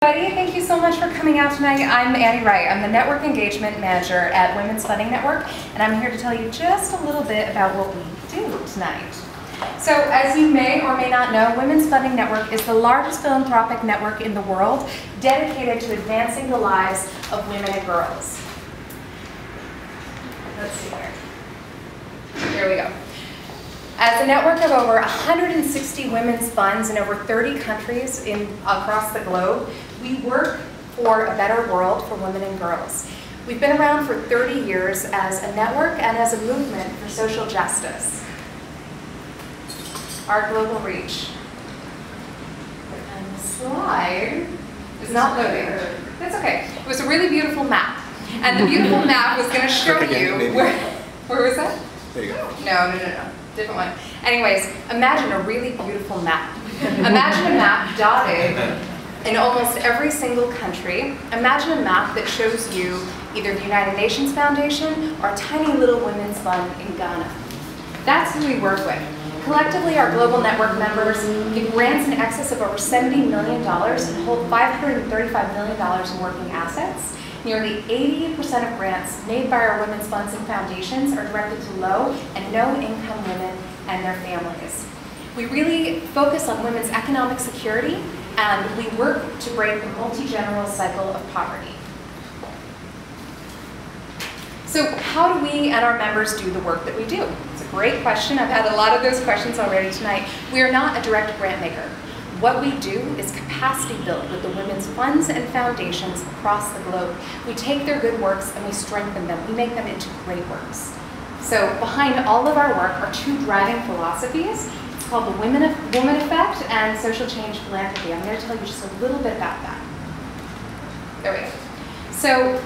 Buddy, thank you so much for coming out tonight. I'm Annie Wright. I'm the Network Engagement Manager at Women's Funding Network, and I'm here to tell you just a little bit about what we do tonight. So, as you may or may not know, Women's Funding Network is the largest philanthropic network in the world dedicated to advancing the lives of women and girls. Let's see here. There we go. As a network of over 160 women's funds in over 30 countries across the globe, we work for a better world for women and girls. We've been around for 30 years as a network and as a movement for social justice. Our global reach. And the slide is not loading. That's okay. It was a really beautiful map. And the beautiful map was going to show you where was that? There you go. No. Different one. Anyways, imagine a really beautiful map. Imagine a map dotted in almost every single country. Imagine a map that shows you either the United Nations Foundation or a tiny little women's fund in Ghana. That's who we work with. Collectively, our global network members give grants in excess of over $70 million and hold $535 million in working assets. Nearly 80% of grants made by our women's funds and foundations are directed to low and no-income women and their families. We really focus on women's economic security, and we work to break the multi-general cycle of poverty. So how do we and our members do the work that we do? It's a great question. I've had a lot of those questions already tonight. We are not a direct grant maker. What we do is capacity build with the women's funds and foundations across the globe. We take their good works and we strengthen them. We make them into great works. So behind all of our work are two driving philosophies. It's called the Woman Effect and Social Change Philanthropy. I'm going to tell you just a little bit about that. There we go. So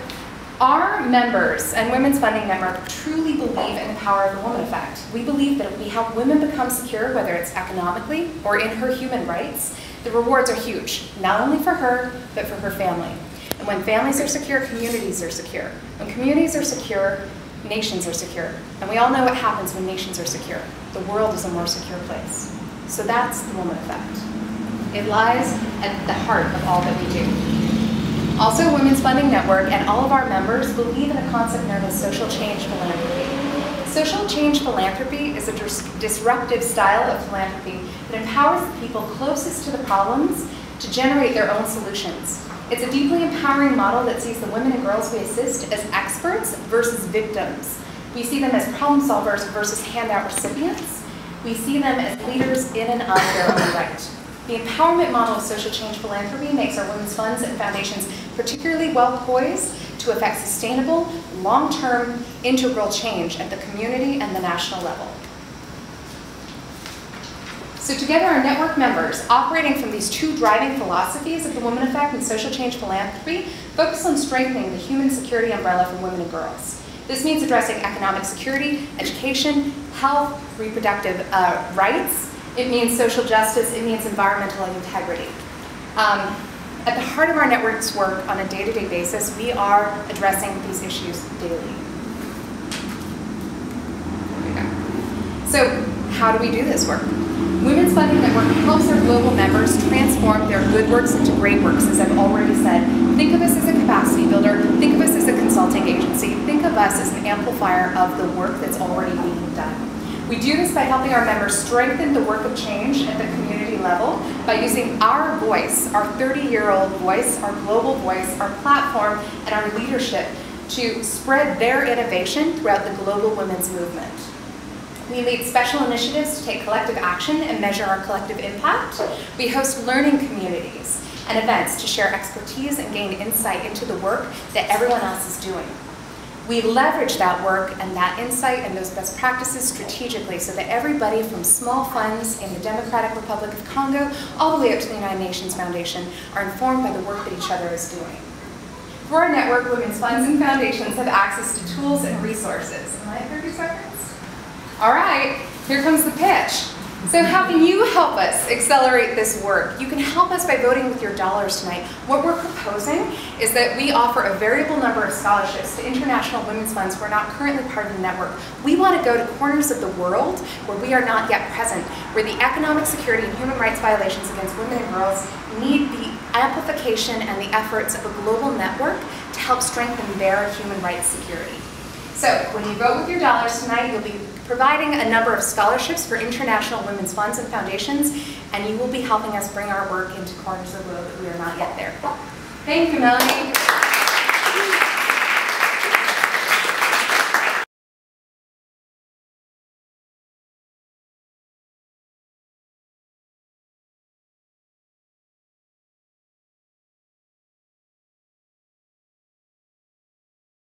our members and Women's Funding Network truly believe in the power of the woman effect. We believe that if we help women become secure, whether it's economically or in her human rights, the rewards are huge, not only for her, but for her family. And when families are secure, communities are secure. When communities are secure, nations are secure. And we all know what happens when nations are secure. The world is a more secure place. So that's the woman effect. It lies at the heart of all that we do. Also, Women's Funding Network and all of our members believe in a concept known as social change philanthropy. Social change philanthropy is a disruptive style of philanthropy that empowers the people closest to the problems to generate their own solutions. It's a deeply empowering model that sees the women and girls we assist as experts versus victims. We see them as problem solvers versus handout recipients. We see them as leaders in and of their own right. The empowerment model of social change philanthropy makes our women's funds and foundations particularly well poised to effect sustainable, long-term, integral change at the community and the national level. So together, our network members, operating from these two driving philosophies of the woman effect and social change philanthropy, focus on strengthening the human security umbrella for women and girls. This means addressing economic security, education, health, reproductive rights. It means social justice. It means environmental integrity. At the heart of our network's work on a day-to-day basis, we are addressing these issues daily. There we go. So how do we do this work? Women's Funding Network helps our global members transform their good works into great works, as I've already said. Think of us as a capacity builder. Think of us as a consulting agency. Think of us as an amplifier of the work that's already being done. We do this by helping our members strengthen the work of change at the community level by using our voice, our 30-year-old voice, our global voice, our platform, and our leadership to spread their innovation throughout the global women's movement. We lead special initiatives to take collective action and measure our collective impact. We host learning communities and events to share expertise and gain insight into the work that everyone else is doing. We leverage that work and that insight and those best practices strategically so that everybody from small funds in the Democratic Republic of Congo all the way up to the United Nations Foundation are informed by the work that each other is doing. Through our network, women's funds and foundations have access to tools and resources. Am I at 30 seconds? All right, here comes the pitch. So how can you help us accelerate this work? You can help us by voting with your dollars tonight. What we're proposing is that we offer a variable number of scholarships to international women's funds who are not currently part of the network. We want to go to corners of the world where we are not yet present, where the economic security and human rights violations against women and girls need the amplification and the efforts of a global network to help strengthen their human rights security. So when you vote with your dollars tonight, you'll be providing a number of scholarships for international women's funds and foundations, and you will be helping us bring our work into corners of the world that we are not yet there. Thank you, Melanie.